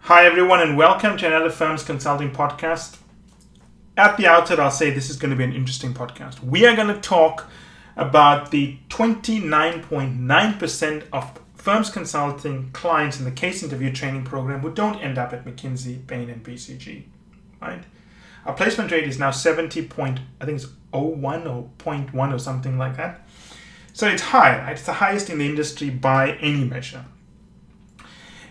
Hi everyone and welcome to another Firms Consulting podcast. At the outset, I'll say this is going to be an interesting podcast. We are going to talk about the 29.9% of Firms Consulting clients in the case interview training program who don't end up at McKinsey, Bain and BCG, right? Our placement rate is now 70 point, I think it's 01 or 0.1 or something like that. So it's high, right? It's the highest in the industry by any measure.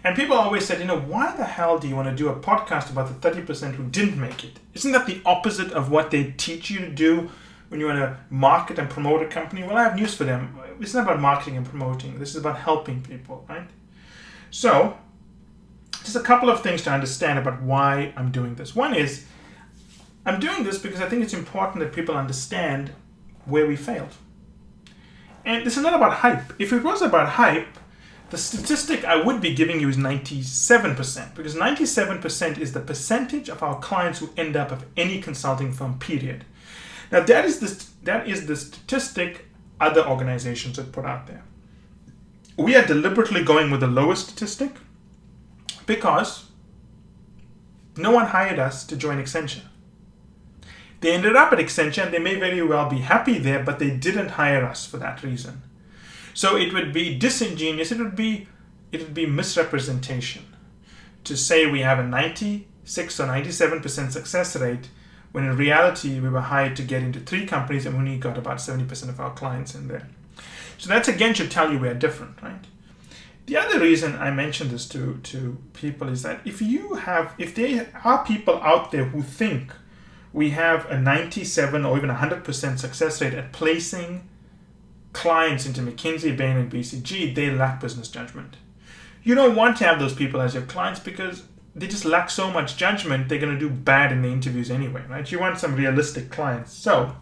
And people always said, why the hell do you want to do a podcast about the 30% who didn't make it? Isn't that the opposite of what they teach you to do when you want to market and promote a company? Well, I have news for them. It's not about marketing and promoting. This is about helping people, right? So, just a couple of things to understand about why I'm doing this. One is, I'm doing this because I think it's important that people understand where we failed. And this is not about hype. If it was about hype, the statistic I would be giving you is 97%, because 97% is the percentage of our clients who end up at any consulting firm, period. Now, that is the statistic other organizations have put out there. We are deliberately going with the lowest statistic because no one hired us to join Accenture. They ended up at Accenture and they may very well be happy there, but they didn't hire us for that reason. So it would be disingenuous, it would be misrepresentation to say we have a 96 or 97% success rate when in reality we were hired to get into 3 companies and we only got about 70% of our clients in there. So that again should tell you we are different, right? The other reason I mention this to people is that if there are people out there who think we have a 97 or even 100% success rate at placing clients into McKinsey, Bain, and BCG, they lack business judgment. You don't want to have those people as your clients because they just lack so much judgment, they're going to do bad in the interviews anyway, right? You want some realistic clients. So,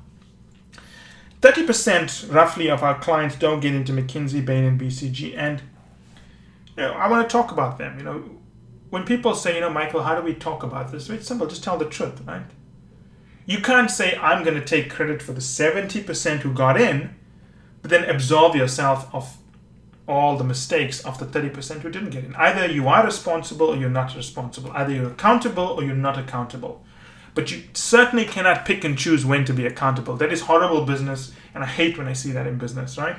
30% roughly of our clients don't get into McKinsey, Bain, and BCG, and I want to talk about them. When people say, Michael, how do we talk about this? It's simple, just tell the truth, right? You can't say, I'm going to take credit for the 70% who got in, but then absolve yourself of all the mistakes of the 30% who didn't get in. Either you are responsible or you're not responsible. Either you're accountable or you're not accountable. But you certainly cannot pick and choose when to be accountable. That is horrible business, and I hate when I see that in business, right?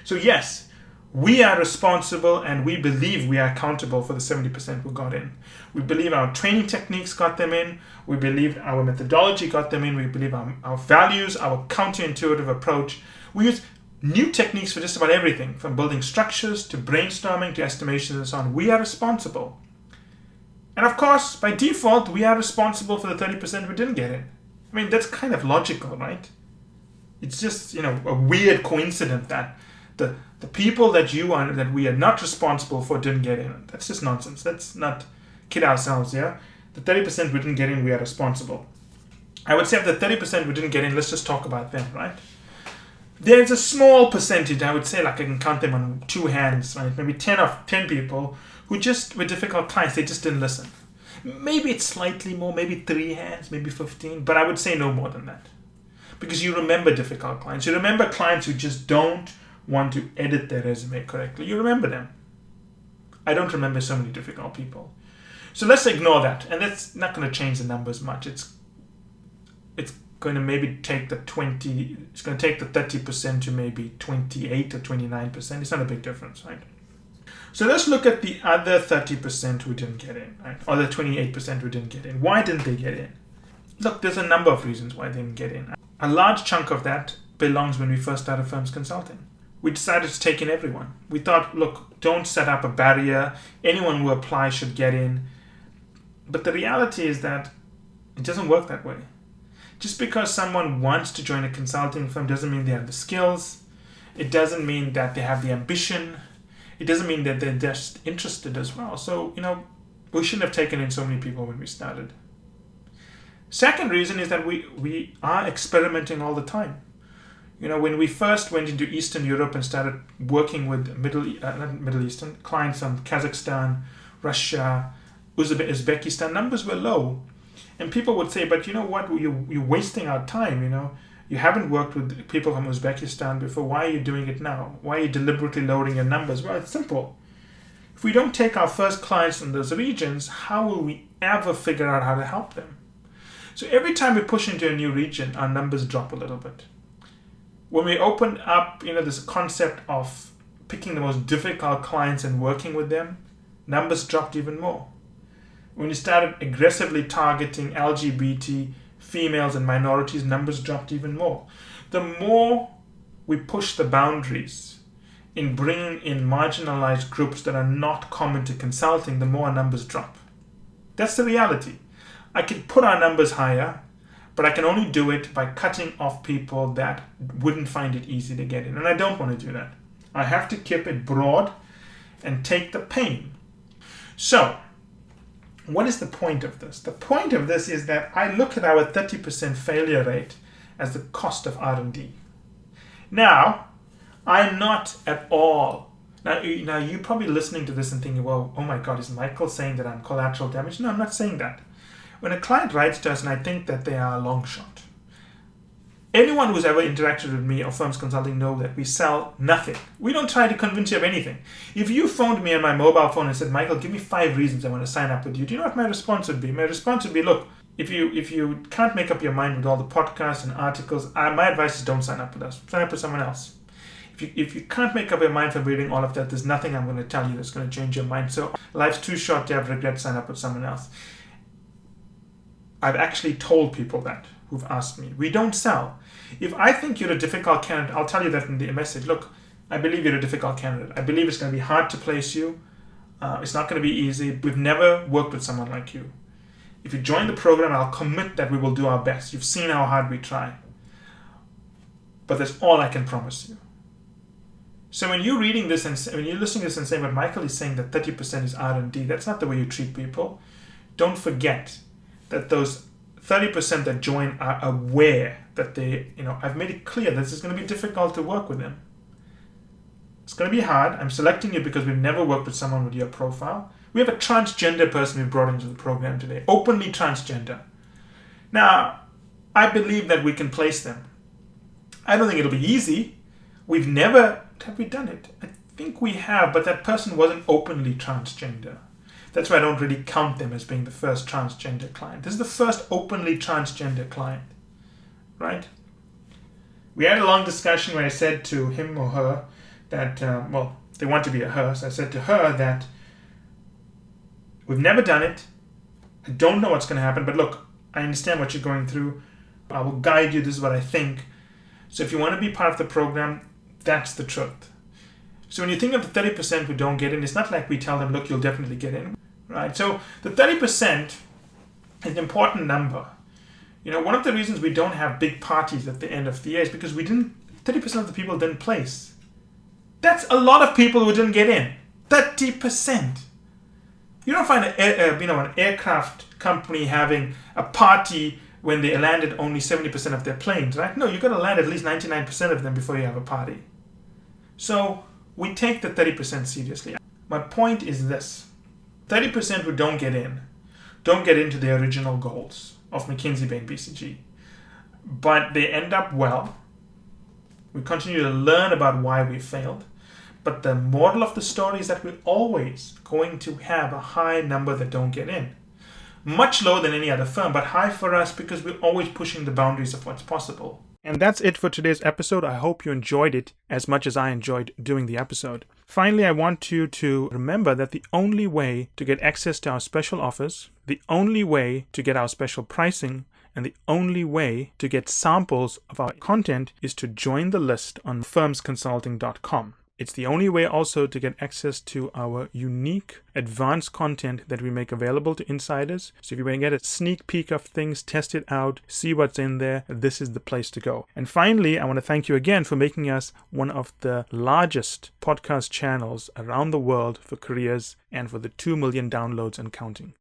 So yes, we are responsible and we believe we are accountable for the 70% who got in. We believe our training techniques got them in. We believe our methodology got them in. We believe our values, our counterintuitive approach. We use new techniques for just about everything, from building structures to brainstorming to estimations and so on. We are responsible. And of course, by default, we are responsible for the 30% who didn't get in. I mean, that's kind of logical, right? It's just, a weird coincidence that the people that we are not responsible for didn't get in. That's just nonsense. Let's not kid ourselves, yeah? The 30% who didn't get in, we are responsible. I would say of the 30% who didn't get in, let's just talk about them, right? There's a small percentage, I would say, like I can count them on 2 hands, right? Maybe 10 people who just were difficult clients, they just didn't listen. Maybe it's slightly more, maybe 3 hands, maybe 15, but I would say no more than that. Because you remember difficult clients. You remember clients who just don't want to edit their resume correctly. You remember them. I don't remember so many difficult people. So let's ignore that. And that's not going to change the numbers much. It's going to maybe take the 30% to maybe 28 or 29%. It's not a big difference, right? So let's look at the other 30% who didn't get in, right? Or the 28% who didn't get in. Why didn't they get in? Look, there's a number of reasons why they didn't get in. A large chunk of that belongs when we first started Firms Consulting. We decided to take in everyone. We thought, look, don't set up a barrier. Anyone who applies should get in. But the reality is that it doesn't work that way. Just because someone wants to join a consulting firm doesn't mean they have the skills. It doesn't mean that they have the ambition. It doesn't mean that they're just interested as well. So, we shouldn't have taken in so many people when we started. Second reason is that we are experimenting all the time. When we first went into Eastern Europe and started working with Middle Eastern clients from Kazakhstan, Russia, Uzbekistan, numbers were low. And people would say, but you know what, you're wasting our time, You haven't worked with people from Uzbekistan before. Why are you doing it now? Why are you deliberately lowering your numbers? Well, it's simple. If we don't take our first clients in those regions, how will we ever figure out how to help them? So every time we push into a new region, our numbers drop a little bit. When we open up, this concept of picking the most difficult clients and working with them, numbers dropped even more. When you started aggressively targeting LGBT, females, and minorities, numbers dropped even more. The more we push the boundaries in bringing in marginalized groups that are not common to consulting, the more our numbers drop. That's the reality. I can put our numbers higher, but I can only do it by cutting off people that wouldn't find it easy to get in. And I don't want to do that. I have to keep it broad and take the pain. So, what is the point of this? The point of this is that I look at our 30% failure rate as the cost of R&D. Now, I'm not at all. Now, you're probably listening to this and thinking, well, oh my God, is Michael saying that I'm collateral damage? No, I'm not saying that. When a client writes to us and I think that they are a long shot, anyone who's ever interacted with me or firms consulting know that we sell nothing. We don't try to convince you of anything. If you phoned me on my mobile phone and said, Michael, give me 5 reasons I want to sign up with you, do you know what my response would be? My response would be, look, if you can't make up your mind with all the podcasts and articles, my advice is don't sign up with us. Sign up with someone else. If you can't make up your mind from reading all of that, there's nothing I'm going to tell you that's going to change your mind. So life's too short to have regret, sign up with someone else. I've actually told people that who've asked me. We don't sell. If I think you're a difficult candidate, I'll tell you that in the message. Look, I believe you're a difficult candidate. I believe it's going to be hard to place you. It's not going to be easy. We've never worked with someone like you. If you join the program, I'll commit that we will do our best. You've seen how hard we try. But that's all I can promise you. So when you're reading this and when you're listening to this and saying, but Michael is saying that 30% is R&D, that's not the way you treat people. Don't forget that those 30% that join are aware that I've made it clear that this is going to be difficult to work with them. It's going to be hard. I'm selecting you because we've never worked with someone with your profile. We have a transgender person we brought into the program today, openly transgender. Now, I believe that we can place them. I don't think it'll be easy. Have we done it? I think we have, but that person wasn't openly transgender. That's why I don't really count them as being the first transgender client. This is the first openly transgender client, right? We had a long discussion where I said to him or her that, they want to be a her, so I said to her that we've never done it. I don't know what's going to happen, but look, I understand what you're going through. I will guide you. This is what I think. So if you want to be part of the program, that's the truth. So when you think of the 30% who don't get in, it's not like we tell them, look, you'll definitely get in, right? So the 30% is an important number. One of the reasons we don't have big parties at the end of the year is because 30% of the people didn't place. That's a lot of people who didn't get in. 30%. You don't find an aircraft company having a party when they landed only 70% of their planes, right? No, you've got to land at least 99% of them before you have a party. So we take the 30% seriously. My point is this. 30% who don't get into the original goals of McKinsey, Bain, BCG. But they end up well. We continue to learn about why we failed. But the moral of the story is that we're always going to have a high number that don't get in. Much lower than any other firm, but high for us because we're always pushing the boundaries of what's possible. And that's it for today's episode. I hope you enjoyed it as much as I enjoyed doing the episode. Finally, I want you to remember that the only way to get access to our special offers, the only way to get our special pricing, and the only way to get samples of our content is to join the list on firmsconsulting.com. It's the only way also to get access to our unique advanced content that we make available to insiders. So if you want to get a sneak peek of things, test it out, see what's in there, this is the place to go. And finally, I want to thank you again for making us one of the largest podcast channels around the world for careers and for the 2 million downloads and counting.